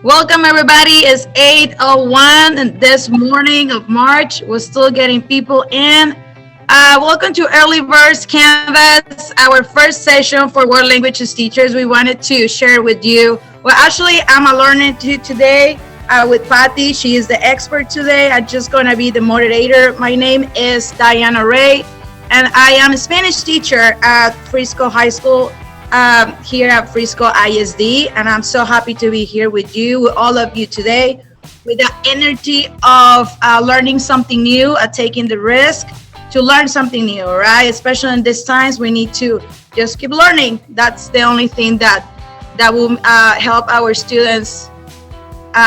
Welcome everybody. It's 8:01 and this morning of March. We're still getting people in. Welcome to Early Birds Canvas, our first session for World Languages teachers. We wanted to share with you. Well, actually, I'm a learner today with Patty. She is the expert today. I'm just going to be the moderator. My name is Diana Ray, and I am a Spanish teacher at Frisco High School here at Frisco ISD, and I'm so happy to be here with you, with all of you today, with the energy of learning something new, taking the risk to learn something new, right? Especially in these times, we need to just keep learning. That's the only thing that will help our students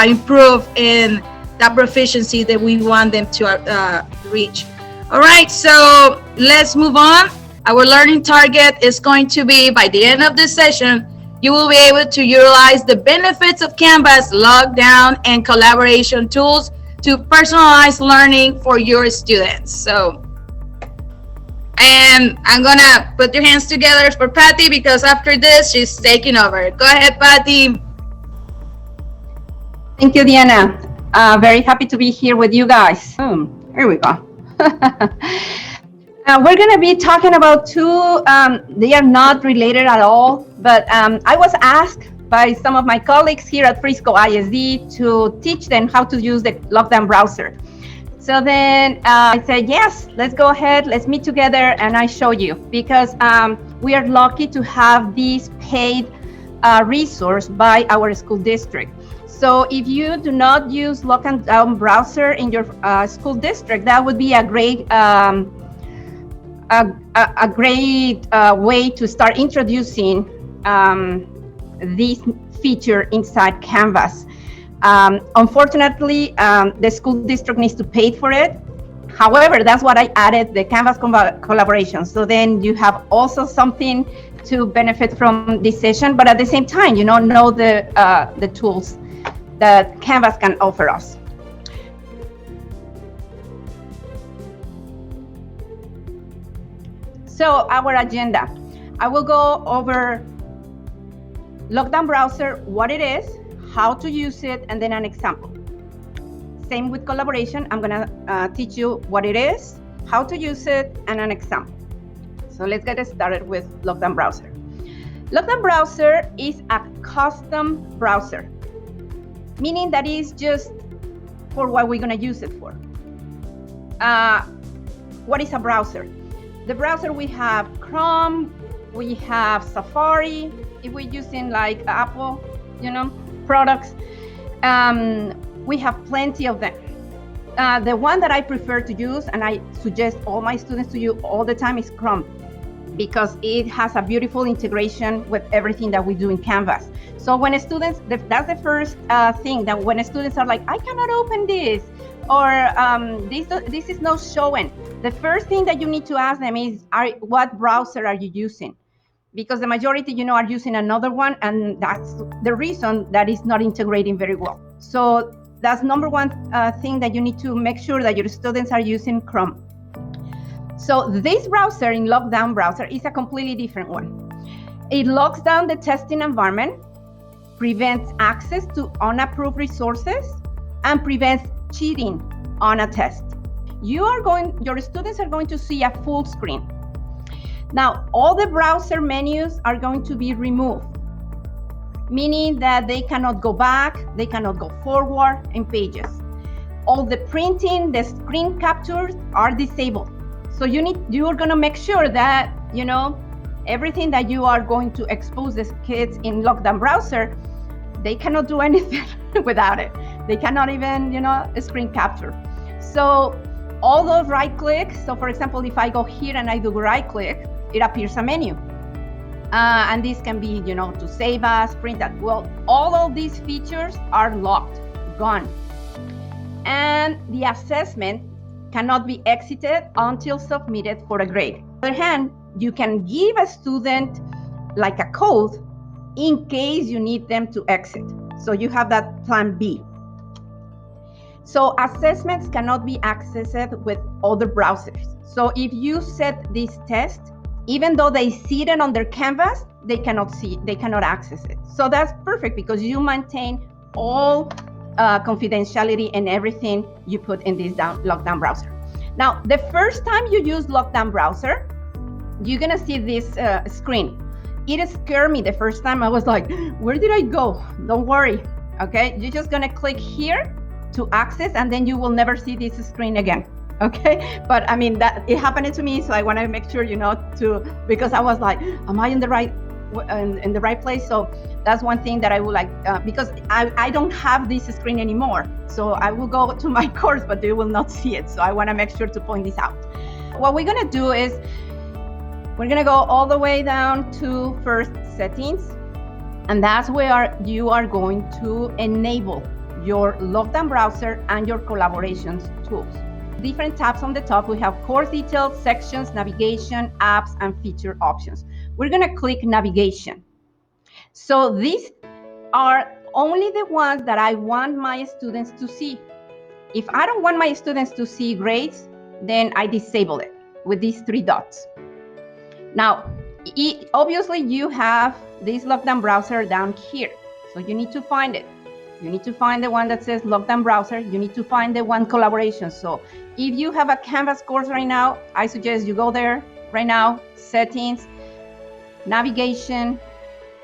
improve in that proficiency that we want them to reach. All right, so let's move on. Our learning target is going to be, by the end of this session, you will be able to utilize the benefits of Canvas, LockDown, and collaboration tools to personalize learning for your students. So, and I'm gonna put your hands together for Patty because after this, she's taking over. Go ahead, Patty. Thank you, Diana. Very happy to be here with you guys. Here we go. We're going to be talking about two, they are not related at all, but I was asked by some of my colleagues here at Frisco ISD to teach them how to use the LockDown browser. So then I said, yes, let's go ahead, let's meet together and I show you, because we are lucky to have this paid resource by our school district. So if you do not use LockDown browser in your school district, that would be a great way to start introducing this feature inside Canvas. Unfortunately, the school district needs to pay for it. However, that's what I added, the Canvas collaboration. So then you have also something to benefit from this session, but at the same time, know the tools that Canvas can offer us. So our agenda, I will go over LockDown browser, what it is, how to use it, and then an example. Same with collaboration, I'm gonna teach you what it is, how to use it, and an example. So let's get started with LockDown browser. LockDown browser is a custom browser, meaning that is just for what we're gonna use it for. What is a browser? The browser, we have Chrome, we have Safari, if we're using like Apple, products, we have plenty of them. The one that I prefer to use, and I suggest all my students to use all the time, is Chrome, because it has a beautiful integration with everything that we do in Canvas. So when students, that's the first thing, that when students are like, I cannot open this, or this is not showing, the first thing that you need to ask them is, what browser are you using? Because the majority, are using another one, and that's the reason that is not integrating very well. So that's number one thing, that you need to make sure that your students are using Chrome. So this browser, in LockDown browser, is a completely different one. It locks down the testing environment, prevents access to unapproved resources, and prevents cheating on a test. Your students are going to see a full screen. Now, all the browser menus are going to be removed, meaning that they cannot go back, they cannot go forward in pages. All the printing, the screen captures are disabled. So you are going to make sure that, everything that you are going to expose the kids in LockDown browser, they cannot do anything without it. They cannot even, screen capture. So all those right clicks, so for example, if I go here and I do right click, it appears a menu. And this can be, to save as, print as. Well, all of these features are locked, gone. And the assessment cannot be exited until submitted for a grade. On the other hand, you can give a student like a code in case you need them to exit. So you have that plan B. So assessments cannot be accessed with other browsers. So if you set this test, even though they see it on their Canvas, they cannot access it. So that's perfect, because you maintain all confidentiality and everything you put in this LockDown browser. Now, the first time you use LockDown browser, you're gonna see this screen. It scared me the first time. I was like, where did I go? Don't worry, okay? You're just gonna click here to access, and then you will never see this screen again, okay? But I mean, that it happened to me, so I wanna make sure, because I was like, am I in the right place? So that's one thing that I would like, because I don't have this screen anymore. So I will go to my course, but they will not see it. So I wanna make sure to point this out. What we're gonna do is, we're gonna go all the way down to first settings, and that's where you are going to enable your LockDown browser and your collaborations tools. Different tabs on the top, we have course details, sections, navigation, apps, and feature options. We're gonna click navigation. So these are only the ones that I want my students to see. If I don't want my students to see grades, then I disable it with these 3 dots. Now, obviously you have this LockDown browser down here. So you need to find it. You need to find the one that says LockDown browser. You need to find the one collaboration. So if you have a Canvas course right now, I suggest you go there right now, settings, navigation,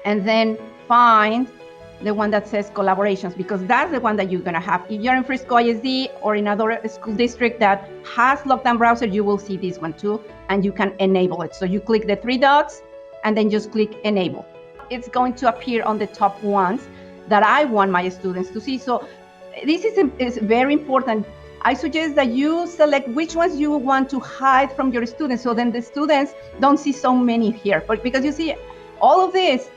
and then find the one that says collaborations, because that's the one that you're gonna have. If you're in Frisco ISD or in another school district that has LockDown browser, you will see this one too, and you can enable it. So you click the 3 dots and then just click enable. It's going to appear on the top ones that I want my students to see. So this is very important. I suggest that you select which ones you want to hide from your students, so then the students don't see so many here. But because you see, all of these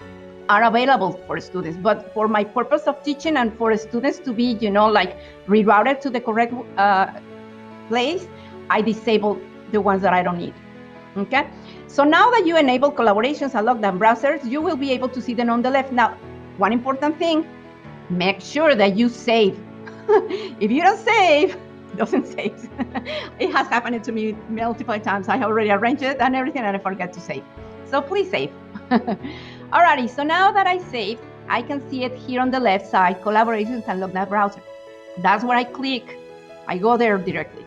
are available for students, but for my purpose of teaching and for students to be, rerouted to the correct place, I disable the ones that I don't need, okay? So now that you enable collaborations and LockDown browsers, you will be able to see them on the left. Now, one important thing, make sure that you save. If you don't save, it doesn't save. It has happened to me multiple times. I already arranged it and everything, and I forget to save. So please save. Alrighty, so now that I saved, I can see it here on the left side, collaborations and LockDown browser. That's where I click. I go there directly.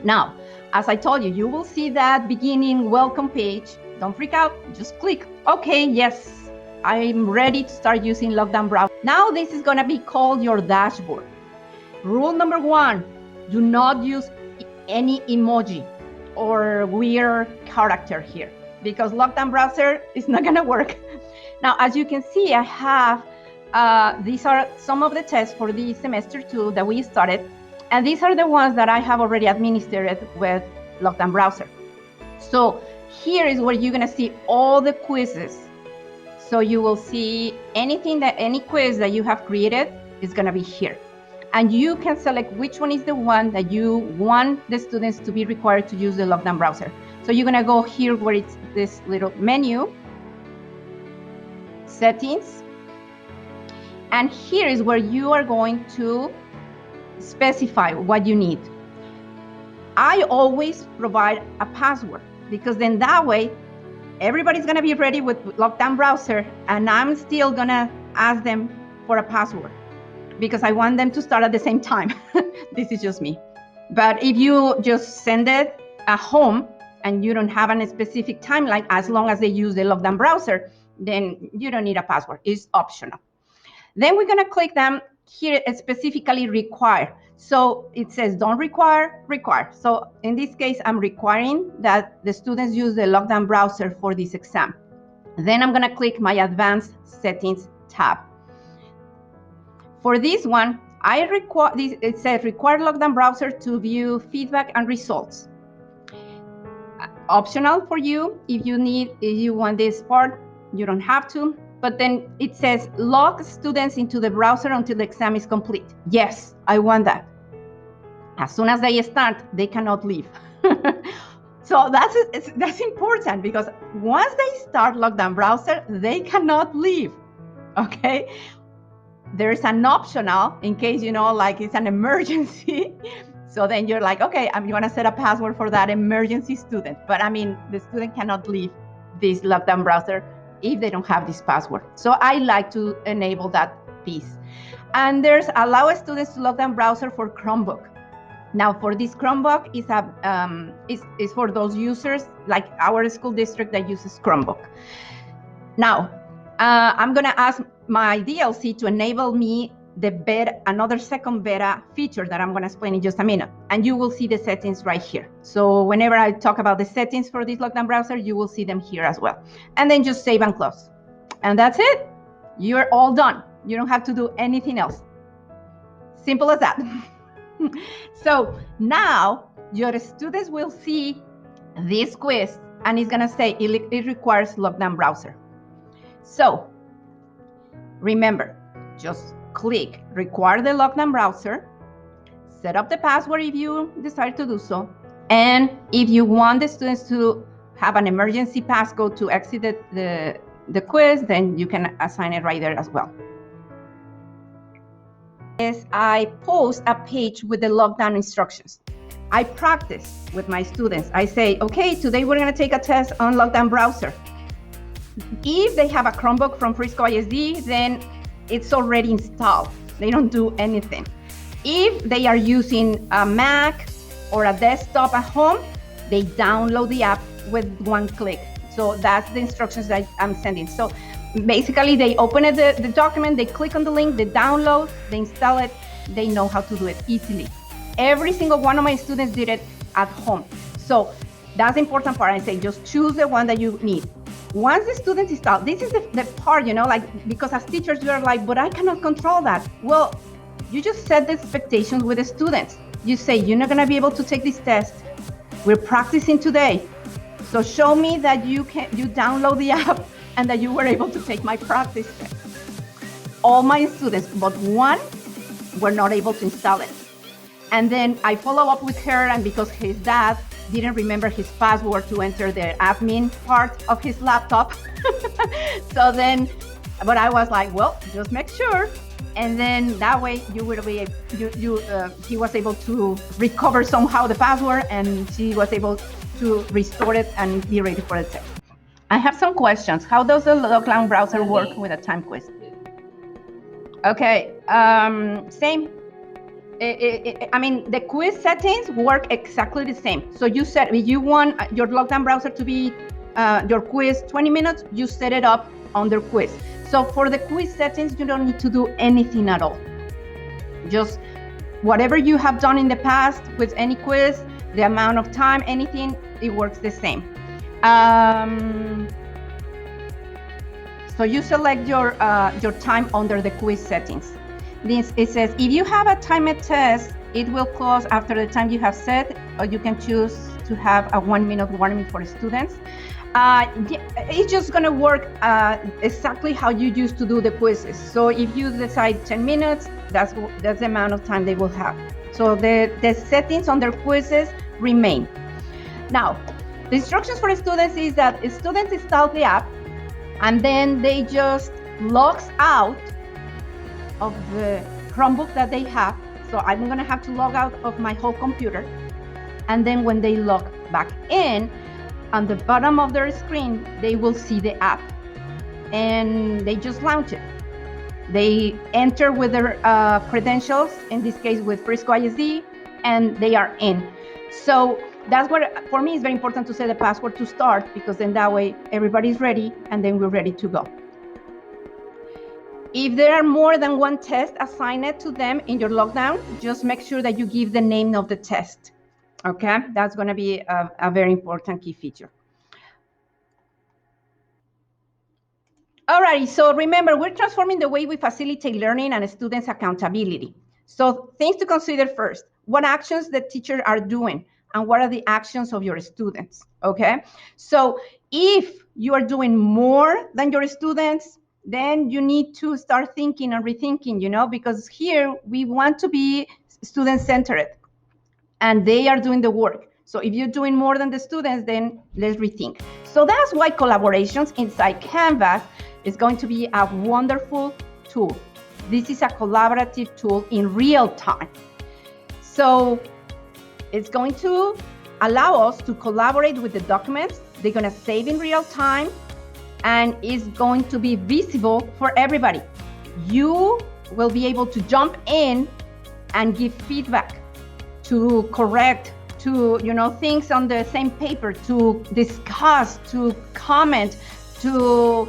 Now, as I told you, you will see that beginning welcome page. Don't freak out, just click. Okay, yes, I'm ready to start using LockDown browser. Now this is gonna be called your dashboard. Rule number 1, do not use any emoji or weird character here, because LockDown browser is not gonna work. Now, as you can see, I have, these are some of the tests for the semester 2 that we started. And these are the ones that I have already administered with LockDown browser. So here is where you're gonna see all the quizzes. So you will see any quiz that you have created is gonna be here. And you can select which one is the one that you want the students to be required to use the LockDown browser. So you're gonna go here where it's this little menu, settings, and here is where you are going to specify what you need. I always provide a password, because then that way everybody's gonna be ready with LockDown browser, and I'm still gonna ask them for a password because I want them to start at the same time. This is just me. But if you just send it at home and you don't have a specific timeline, as long as they use the LockDown browser, then you don't need a password. It's optional. Then we're gonna click them here, specifically require. So it says don't require, require. So in this case, I'm requiring that the students use the LockDown browser for this exam. Then I'm gonna click my advanced settings tab. For this one, I require this. It says require LockDown browser to view feedback and results. Optional for you. If you want this part, you don't have to. But then it says log students into the browser until the exam is complete. Yes, I want that. As soon as they start, they cannot leave. So that's important, because once they start LockDown browser, they cannot leave. Okay. There's an optional in case, like it's an emergency. So then you're like, okay, I'm going to set a password for that emergency student. But I mean, the student cannot leave this LockDown browser if they don't have this password. So I like to enable that piece. And there's allow students to LockDown browser for Chromebook. Now, for this Chromebook is for those users like our school district that uses Chromebook. Now, I'm gonna ask my DLC to enable me the beta, another second beta feature that I'm gonna explain in just a minute. And you will see the settings right here. So whenever I talk about the settings for this LockDown browser, you will see them here as well. And then just save and close. And that's it. You're all done. You don't have to do anything else. Simple as that. So now your students will see this quiz and it's gonna say it requires LockDown browser. So remember, just click require the LockDown browser, set up the password if you decide to do so, and if you want the students to have an emergency passcode to exit the quiz, then you can assign it right there as well. Is I post a page with the LockDown instructions. I practice with my students. I say, okay, today we're gonna take a test on LockDown browser. If they have a Chromebook from Frisco ISD, then it's already installed. They don't do anything. If they are using a Mac or a desktop at home, they download the app with one click. So that's the instructions that I'm sending. So basically they open it, the document, they click on the link, they download, they install it, they know how to do it easily. Every single one of my students did it at home. So that's the important part. I say just choose the one that you need. Once the students install, this is the part, like, because as teachers, you're like, but I cannot control that. Well, you just set the expectations with the students. You say, you're not gonna be able to take this test. We're practicing today. So show me that you download the app and that you were able to take my practice test. All my students, but one, were not able to install it. And then I follow up with her, and because his dad didn't remember his password to enter the admin part of his laptop. So then, but I was like, well, just make sure. And then that way you will be, he was able to recover somehow the password, and she was able to restore it and be ready for the test. I have some questions. How does the LockDown browser work with a time quiz? Okay, same. I mean, the quiz settings work exactly the same. So you said if you want your LockDown browser to be your quiz 20 minutes, you set it up under quiz. So for the quiz settings, you don't need to do anything at all. Just whatever you have done in the past with any quiz, the amount of time, anything, it works the same. So you select your time under the quiz settings. It says, if you have a timed test, it will close after the time you have set, or you can choose to have a 1-minute warning for students. It's just gonna work exactly how you used to do the quizzes. So if you decide 10 minutes, that's the amount of time they will have. So the settings under quizzes remain. Now, the instructions for students is that students install the app, and then they just logs out of the Chromebook that they have. So I'm gonna have to log out of my whole computer. And then when they log back in, on the bottom of their screen, they will see the app. And they just launch it. They enter with their credentials, in this case with Frisco ISD, and they are in. So that's what, for me, it's very important to set the password to start, because then that way everybody's ready, and then we're ready to go. If there are more than one test assigned to them in your LockDown, just make sure that you give the name of the test. Okay, that's going to be a very important key feature. All right, so remember, we're transforming the way we facilitate learning and students' accountability. So things to consider first: what actions the teachers are doing, and what are the actions of your students, okay? So if you are doing more than your students, then you need to start thinking and rethinking, because here we want to be student-centered, and they are doing the work. So if you're doing more than the students, then let's rethink. So that's why collaborations inside Canvas is going to be a wonderful tool. This is a collaborative tool in real time. So it's going to allow us to collaborate with the documents. They're going to save in real time, and it's going to be visible for everybody. You will be able to jump in and give feedback, to correct, to, things on the same paper, to discuss, to comment, to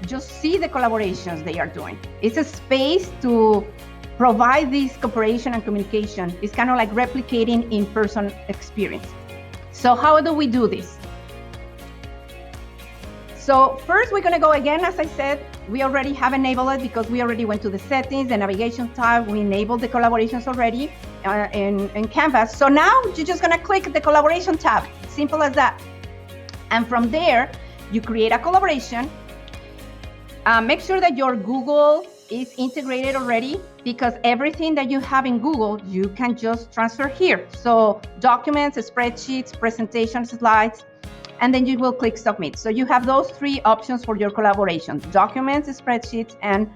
just see the collaborations they are doing. It's a space to provide this cooperation and communication. It's kind of like replicating in-person experience. So how do we do this? So first, we're going to go again, as I said, we already have enabled it because we already went to the settings, the navigation tab. We enabled the collaborations already in Canvas. So now you're just going to click the collaboration tab. Simple as that. And from there, you create a collaboration. Make sure that your Google is integrated already, because everything that you have in Google, you can just transfer here. So documents, spreadsheets, presentations, slides, and then you will click submit. So you have those three options for your collaboration: documents, spreadsheets, and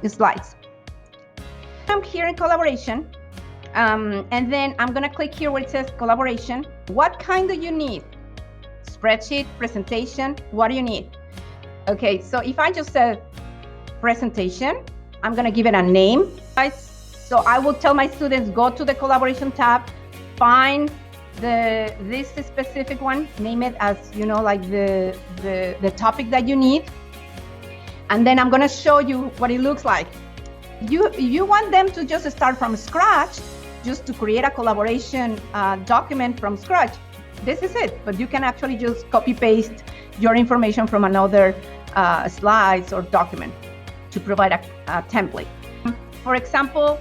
slides. I'm here in collaboration, and then I'm gonna click here where it says collaboration. What kind do you need? Spreadsheet, presentation, what do you need? Okay, so if I just said presentation, I'm gonna give it a name. So I will tell my students, go to the collaboration tab, find this specific one, name it as, like the topic that you need. And then I'm gonna show you what it looks like. You want them to just start from scratch, just to create a collaboration document from scratch. This is it, but you can actually just copy paste your information from another slides or document to provide a template. For example,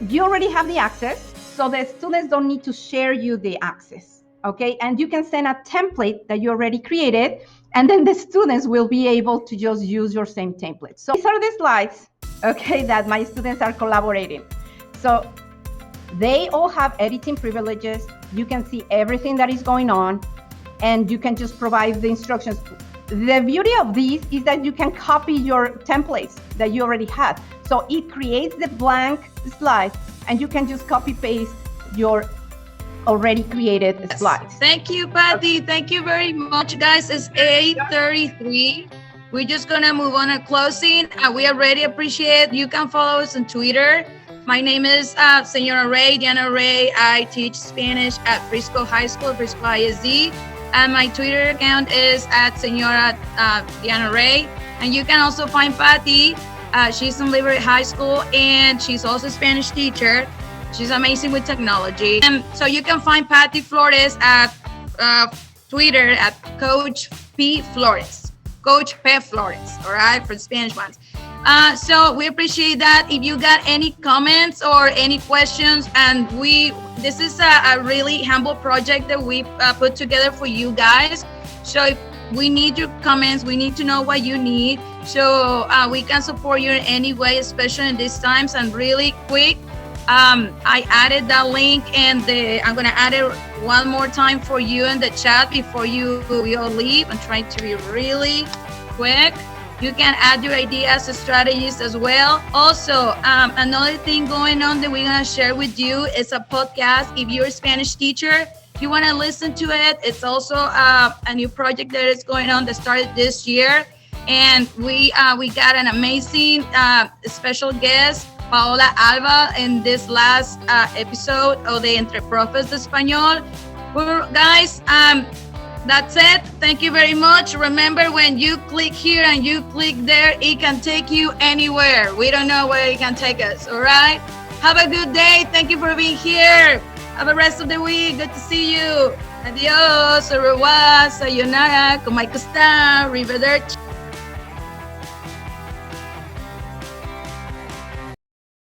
you already have the access, so the students don't need to share you the access, okay? And you can send a template that you already created, and then the students will be able to just use your same template. So these are the slides, okay, that my students are collaborating. So they all have editing privileges. You can see everything that is going on, and you can just provide the instructions. The beauty of these is that you can copy your templates that you already had. So it creates the blank slide, and you can just copy paste your already created slides. Thank you, Patty. Thank you very much, guys. It's 8:33. We're just gonna move on to closing. We already appreciate. You can follow us on Twitter. My name is Senora Ray, Diana Ray. I teach Spanish at Frisco High School, Frisco ISD. And my Twitter account is at Senora Diana Ray. And you can also find Patty. She's in Liberty High School, and she's also a Spanish teacher. She's amazing with technology. And so you can find Patty Flores at Twitter at Coach P Flores. Coach P Flores, all right, for the Spanish ones. So we appreciate that. If you got any comments or any questions, and this is a really humble project that we put together for you guys. So if we need your comments, we need to know what you need, so we can support you in any way, especially in these times. And really quick, I added that link, and I'm gonna add it one more time for you in the chat before we all leave. I'm trying to be really quick. You can add your ideas and strategies as well. Also, another thing going on that we're gonna share with you is a podcast. If you're a Spanish teacher, you wanna listen to it. It's also a new project that is going on that started this year. And we got an amazing special guest, Paola Alba, in this last episode of the Entre Profes de Español. Guys, that's it. Thank you very much. Remember, when you click here and you click there, it can take you anywhere. We don't know where it can take us, all right? Have a good day. Thank you for being here. Have a rest of the week. Good to see you. Adios, au revoir, sayonara, como está, arrivederci.